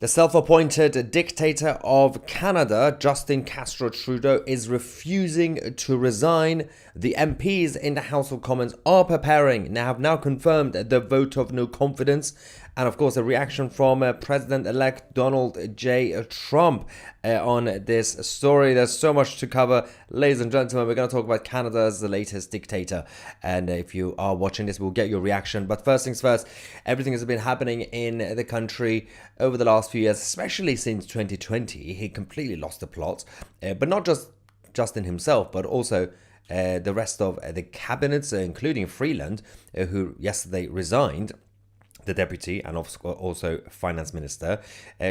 The self-appointed dictator of Canada, Justin Castro Trudeau, is refusing to resign. The MPs in the House of Commons are preparing, have now confirmed the vote of no confidence. And of course, a reaction from President-elect Donald J. Trump on this story. There's so much to cover. Ladies and gentlemen, we're going to talk about Canada's latest dictator. And if you are watching this, we'll get your reaction. But first things first, everything has been happening in the country over the last few years, especially since 2020. He completely lost the plot. But not just Justin himself, but also the rest of the cabinets, including Freeland, who yesterday resigned. The deputy and also finance minister.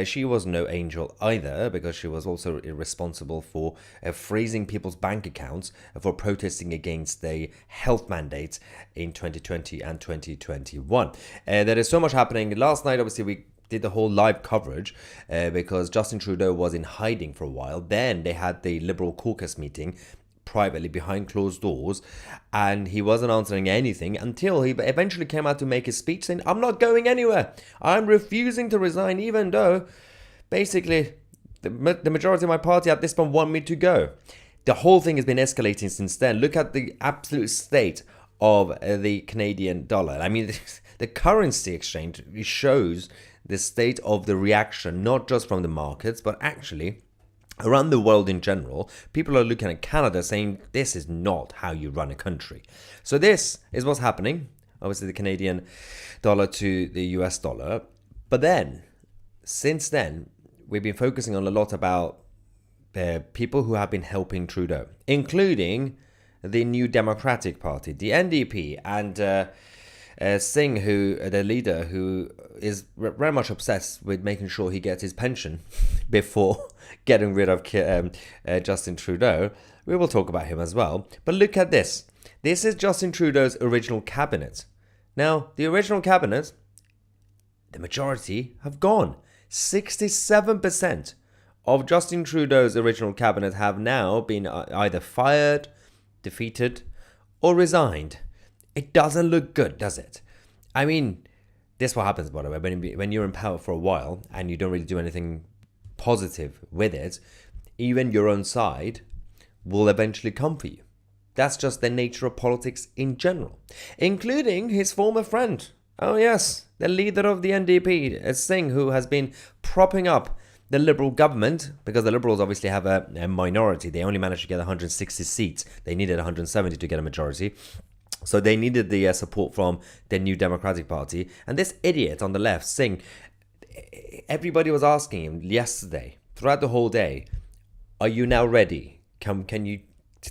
She was no angel either, because she was also responsible for freezing people's bank accounts for protesting against the health mandates in 2020 and 2021. There is so much happening. Last night, obviously, we did the whole live coverage because Justin Trudeau was in hiding for a while. Then they had the Liberal caucus meeting privately behind closed doors, and he wasn't answering anything until he eventually came out to make his speech saying, "I'm not going anywhere. I'm refusing to resign, even though basically the majority of my party at this point want me to go." The whole thing has been escalating since then. Look at the absolute state of the Canadian dollar. I mean, the currency exchange shows the state of the reaction, not just from the markets, but actually around the world in general. People are looking at Canada saying, this is not how you run a country. So this is what's happening. Obviously, the Canadian dollar to the US dollar. But then, since then, we've been focusing on a lot about people who have been helping Trudeau, including the New Democratic Party, the NDP, and Singh, who the leader, who is very much obsessed with making sure he gets his pension before getting rid of Justin Trudeau. We will talk about him as well. But look at this. This is Justin Trudeau's original cabinet. Now, the original cabinet, the majority have gone. 67% of Justin Trudeau's original cabinet have now been either fired, defeated, or resigned. It doesn't look good, does it? I mean, this is what happens, by the way, when you're in power for a while and you don't really do anything positive with it, even your own side will eventually come for you. That's just the nature of politics in general, including his former friend. Oh yes, the leader of the NDP, Singh, who has been propping up the Liberal government, because the Liberals obviously have a minority. They only managed to get 160 seats. They needed 170 to get a majority. So they needed the support from the New Democratic Party. And this idiot on the left, Singh, everybody was asking him yesterday, throughout the whole day, are you now ready? Can you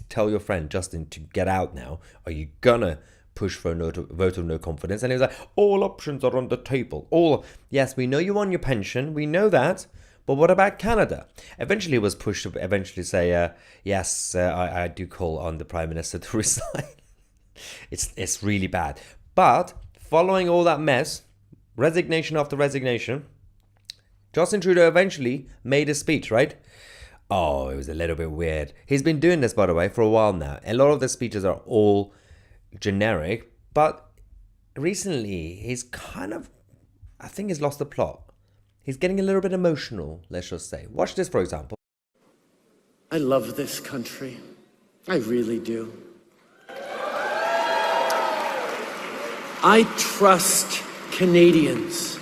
tell your friend Justin to get out now? Are you gonna push for a vote of no confidence? And he was like, all options are on the table. Yes, we know you want your pension. We know that. But what about Canada? Eventually he was pushed to eventually say, yes, I do call on the Prime Minister to resign. It's really bad. But following all that mess, resignation after resignation, Justin Trudeau eventually made a speech, right? Oh, it was a little bit weird. He's been doing this, by the way, for a while now. A lot of the speeches are all generic, but recently he's I think he's lost the plot. He's getting a little bit emotional, let's just say. Watch this, for example. I love this country. I really do. I trust Canadians.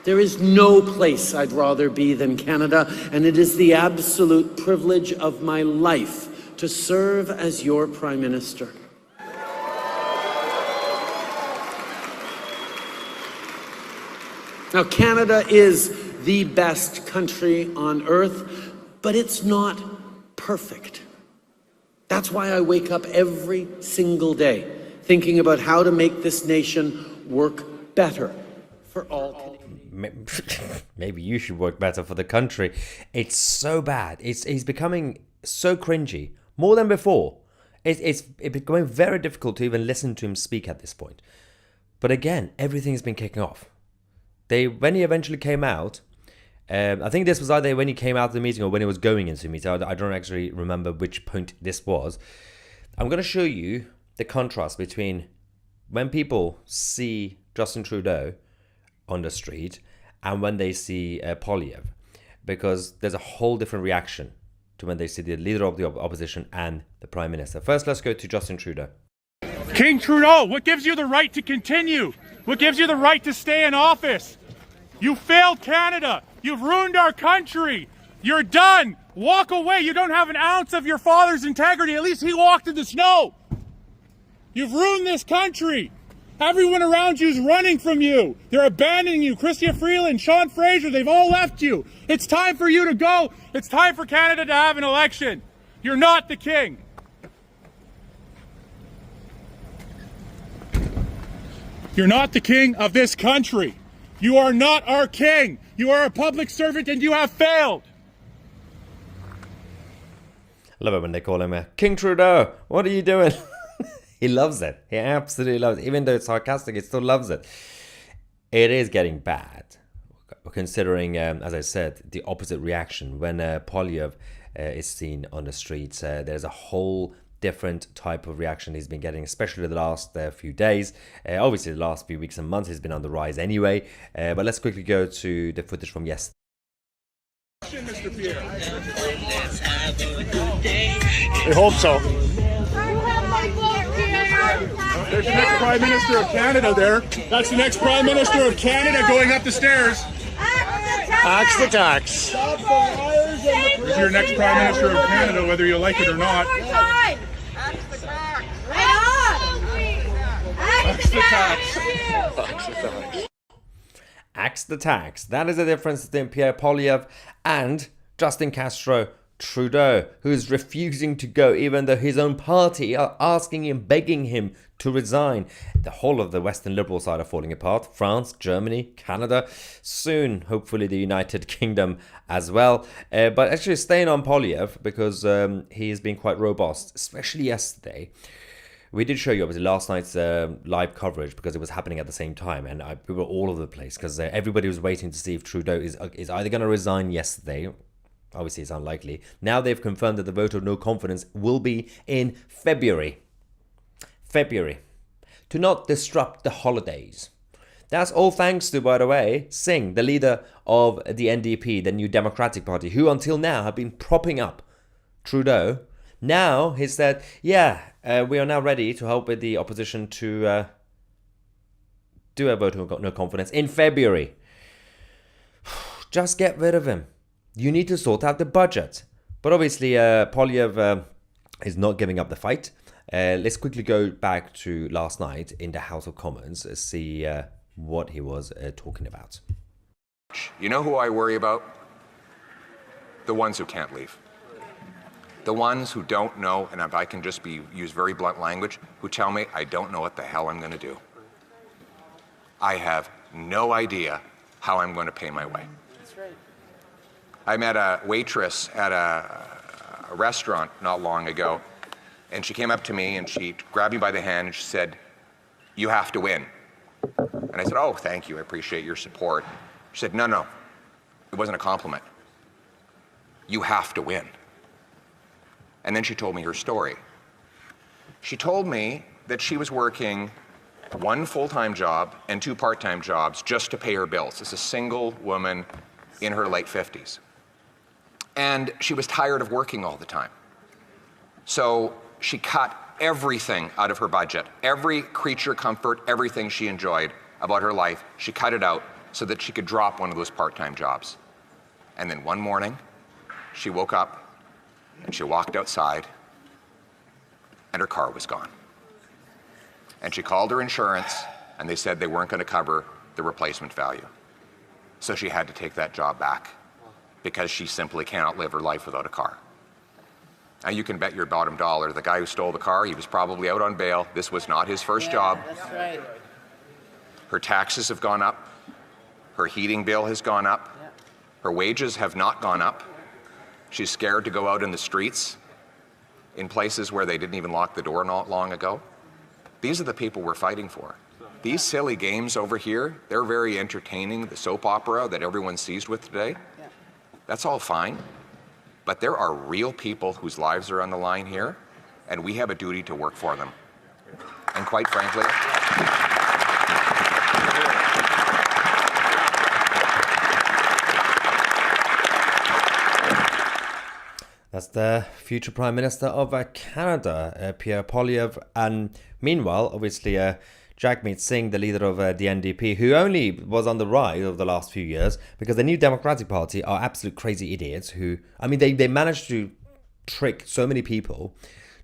There is no place I'd rather be than Canada, and it is the absolute privilege of my life to serve as your Prime Minister. Now, Canada is the best country on earth, but it's not perfect. That's why I wake up every single day thinking about how to make this nation work better for all Canadians. Maybe you should work better for the country. It's so bad. He's becoming so cringy, more than before. It's becoming very difficult to even listen to him speak at this point. But again, everything's been kicking off. When he eventually came out, I think this was either when he came out of the meeting or when he was going into the meeting. I don't actually remember which point this was. I'm going to show you the contrast between when people see Justin Trudeau on the street and when they see Polyev, because there's a whole different reaction to when they see the leader of the opposition and the Prime Minister. First, let's go to Justin Trudeau. King Trudeau, what gives you the right to continue? What gives you the right to stay in office? You failed Canada. You've ruined our country. You're done. Walk away. You don't have an ounce of your father's integrity. At least he walked in the snow. You've ruined this country. Everyone around you is running from you. They're abandoning you. Chrystia Freeland, Sean Fraser, they've all left you. It's time for you to go. It's time for Canada to have an election. You're not the king. You're not the king of this country. You are not our king. You are a public servant and you have failed. I love it when they call him King Trudeau. What are you doing? He loves it. He absolutely loves it. Even though it's sarcastic, he still loves it. It is getting bad, considering, as I said, the opposite reaction. When Polyev is seen on the streets, there's a whole different type of reaction he's been getting, especially the last few days. Obviously, the last few weeks and months, he's been on the rise anyway. But let's quickly go to the footage from yesterday. Mr. Pierre. We hope so. There's the next Prime Minister of Canada there. That's the next Prime Minister of Canada going up the stairs. Axe the tax. This is your next Prime Minister of Canada, whether you like it or not. Axe the tax. Axe the tax. Axe the tax. Axe the tax. That is the difference between Pierre Polyev and Justin Castro Trudeau, who is refusing to go, even though his own party are asking him, begging him to resign. The whole of the Western Liberal side are falling apart. France, Germany, Canada, soon, hopefully, the United Kingdom as well. But actually, staying on Polyev, because he has been quite robust, especially yesterday. We did show you, obviously, last night's live coverage because it was happening at the same time, and we were all over the place because everybody was waiting to see if Trudeau is either going to resign yesterday. Obviously, it's unlikely. Now they've confirmed that the vote of no confidence will be in February. February. To not disrupt the holidays. That's all thanks to, by the way, Singh, the leader of the NDP, the New Democratic Party, who until now have been propping up Trudeau. Now he said, yeah, we are now ready to help with the opposition to do a vote of no confidence in February. Just get rid of him. You need to sort out the budget. But obviously, Polyev is not giving up the fight. Let's quickly go back to last night in the House of Commons, see what he was talking about. You know who I worry about? The ones who can't leave. The ones who don't know, and if I can just use very blunt language, who tell me I don't know what the hell I'm going to do. I have no idea how I'm going to pay my way. That's right. I met a waitress at a restaurant not long ago, and she came up to me and she grabbed me by the hand and she said, "You have to win." And I said, "Oh, thank you, I appreciate your support." She said, No, it wasn't a compliment. You have to win." And then she told me her story. She told me that she was working one full-time job and two part-time jobs just to pay her bills as a single woman in her late 50s. And she was tired of working all the time. So she cut everything out of her budget, every creature comfort, everything she enjoyed about her life, she cut it out so that she could drop one of those part-time jobs. And then one morning, she woke up and she walked outside and her car was gone. And she called her insurance and they said they weren't going to cover the replacement value. So she had to take that job back because she simply cannot live her life without a car. Now you can bet your bottom dollar the guy who stole the car, he was probably out on bail. This was not his first job. That's right. Her taxes have gone up. Her heating bill has gone up. Her wages have not gone up. She's scared to go out in the streets in places where they didn't even lock the door not long ago. These are the people we're fighting for. These silly games over here, they're very entertaining, the soap opera that everyone's seized with today. That's all fine. But there are real people whose lives are on the line here, and we have a duty to work for them. And quite frankly, That's the future Prime Minister of Canada, Pierre Poilievre. And meanwhile, obviously, Jagmeet Singh, the leader of the NDP, who only was on the rise over the last few years because the New Democratic Party are absolute crazy idiots who, I mean, they managed to trick so many people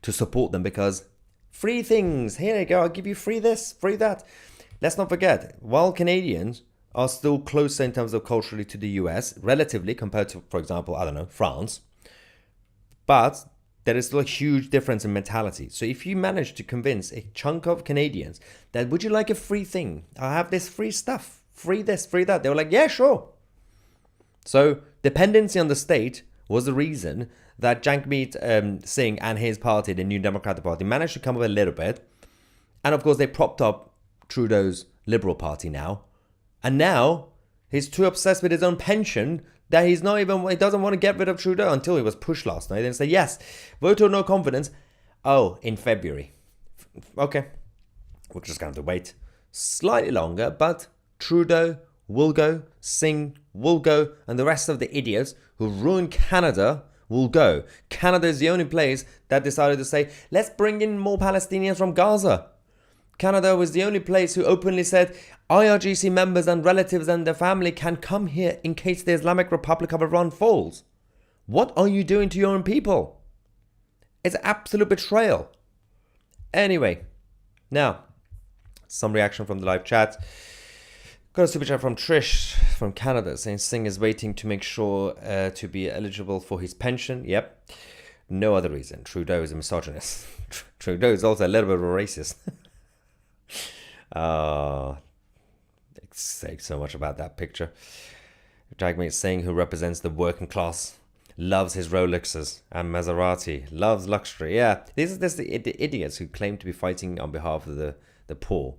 to support them because free things, here you go, I'll give you free this, free that. Let's not forget, while Canadians are still closer in terms of culturally to the US, relatively compared to, for example, I don't know, France, but there is still a huge difference in mentality. So if you manage to convince a chunk of Canadians that, would you like a free thing? I have this free stuff, free this, free that. They were like, yeah, sure. So dependency on the state was the reason that Jagmeet Singh and his party, the New Democratic Party, managed to come up a little bit. And of course, they propped up Trudeau's Liberal Party now. And now he's too obsessed with his own pension that he doesn't want to get rid of Trudeau until he was pushed last night and say, yes, vote or no confidence. Oh, in February. Okay. We're just going to have to wait slightly longer, but Trudeau will go, Singh will go, and the rest of the idiots who ruined Canada will go. Canada is the only place that decided to say, let's bring in more Palestinians from Gaza. Canada was the only place who openly said IRGC members and relatives and their family can come here in case the Islamic Republic of Iran falls. What are you doing to your own people? It's absolute betrayal. Anyway, now, some reaction from the live chat. Got a super chat from Trish from Canada saying Singh is waiting to make sure to be eligible for his pension. Yep. No other reason. Trudeau is a misogynist. Trudeau is also a little bit of a racist. Say so much about that picture. Jagmeet Singh, who represents the working class, loves his Rolexes and Maserati, loves luxury. Yeah, these are the idiots who claim to be fighting on behalf of the poor,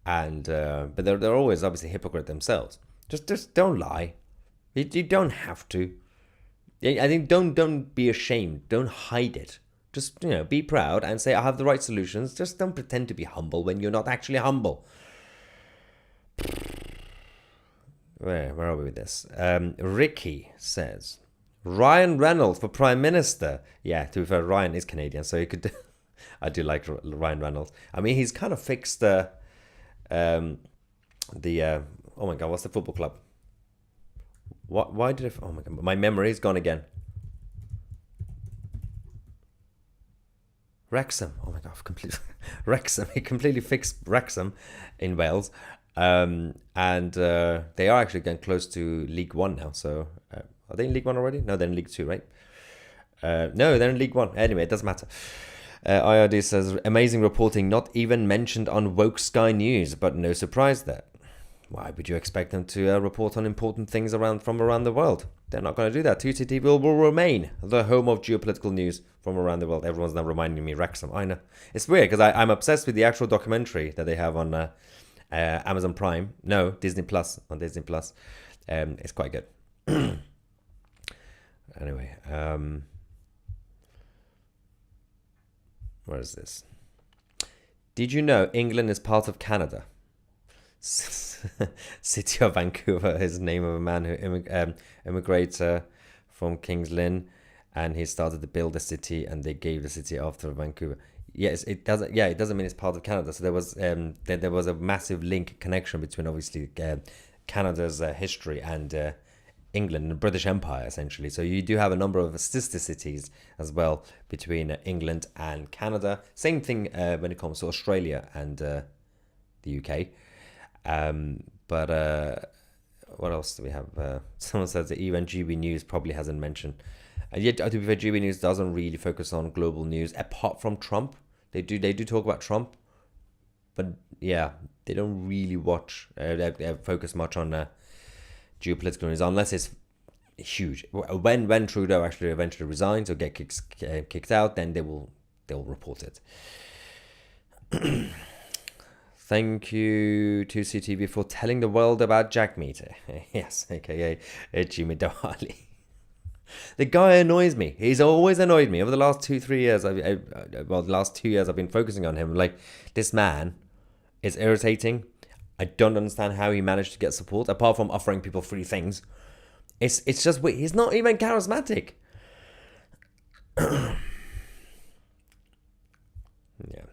and but they're always obviously hypocrite themselves. Just don't lie. You don't have to. I think don't be ashamed. Don't hide it. Just, be proud and say, I have the right solutions. Just don't pretend to be humble when you're not actually humble. Where are we with this? Ricky says, Ryan Reynolds for Prime Minister. Yeah, to be fair, Ryan is Canadian, so he could... I do like Ryan Reynolds. I mean, he's kind of fixed oh my God, what's the football club? Why did oh my God, my memory is gone again. Wrexham. Oh my God, Wrexham. He completely fixed Wrexham in Wales. And they are actually getting close to League One now. So are they in League One already? No, they're in League Two, right? No, they're in League One. Anyway, it doesn't matter. IRD says, amazing reporting, not even mentioned on woke Sky News, but no surprise there. Why would you expect them to report on important things from around the world? They're not going to do that. 2CTV will remain the home of geopolitical news from around the world. Everyone's now reminding me Wrexham. I know. It's weird because I'm obsessed with the actual documentary that they have on Amazon Prime. No, Disney Plus. On Disney Plus. It's quite good. Anyway. Where is this? Did you know England is part of Canada? City of Vancouver is the name of a man who immigrates from King's Lynn, and he started to build a city, and they gave the city after Vancouver. Yes, it doesn't. Yeah, it doesn't mean it's part of Canada. So there was a massive connection between obviously Canada's history and England, the British Empire, essentially. So you do have a number of sister cities as well between England and Canada. Same thing when it comes to Australia and the UK. But what else do we have? Someone says that even GB News probably hasn't mentioned. And yet, to be fair, GB News doesn't really focus on global news apart from Trump. They do talk about Trump, but yeah, they don't really they focus much on geopolitical news unless it's huge. When Trudeau actually eventually resigns or get kicked out, then they'll report it. Thank you to CTV for telling the world about Jagmeet. Yes, aka Jimmy Dawali. The guy annoys me. He's always annoyed me over the last 2-3 years. The last 2 years I've been focusing on him. Like, this man is irritating. I don't understand how he managed to get support apart from offering people free things. It's just weird. He's not even charismatic. Yeah.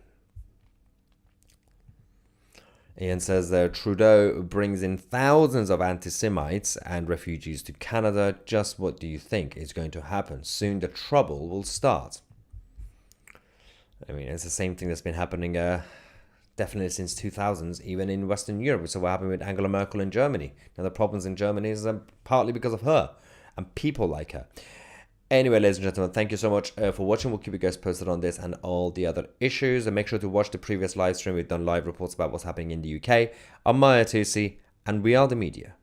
Ian says Trudeau brings in thousands of anti-Semites and refugees to Canada. Just what do you think is going to happen? Soon the trouble will start. I mean, it's the same thing that's been happening definitely since 2000s, even in Western Europe. So what happened with Angela Merkel in Germany? Now the problems in Germany is partly because of her and people like her. Anyway, ladies and gentlemen, thank you so much for watching. We'll keep you guys posted on this and all the other issues. And make sure to watch the previous live stream. We've done live reports about what's happening in the UK. I'm Maya Tusi, and we are the media.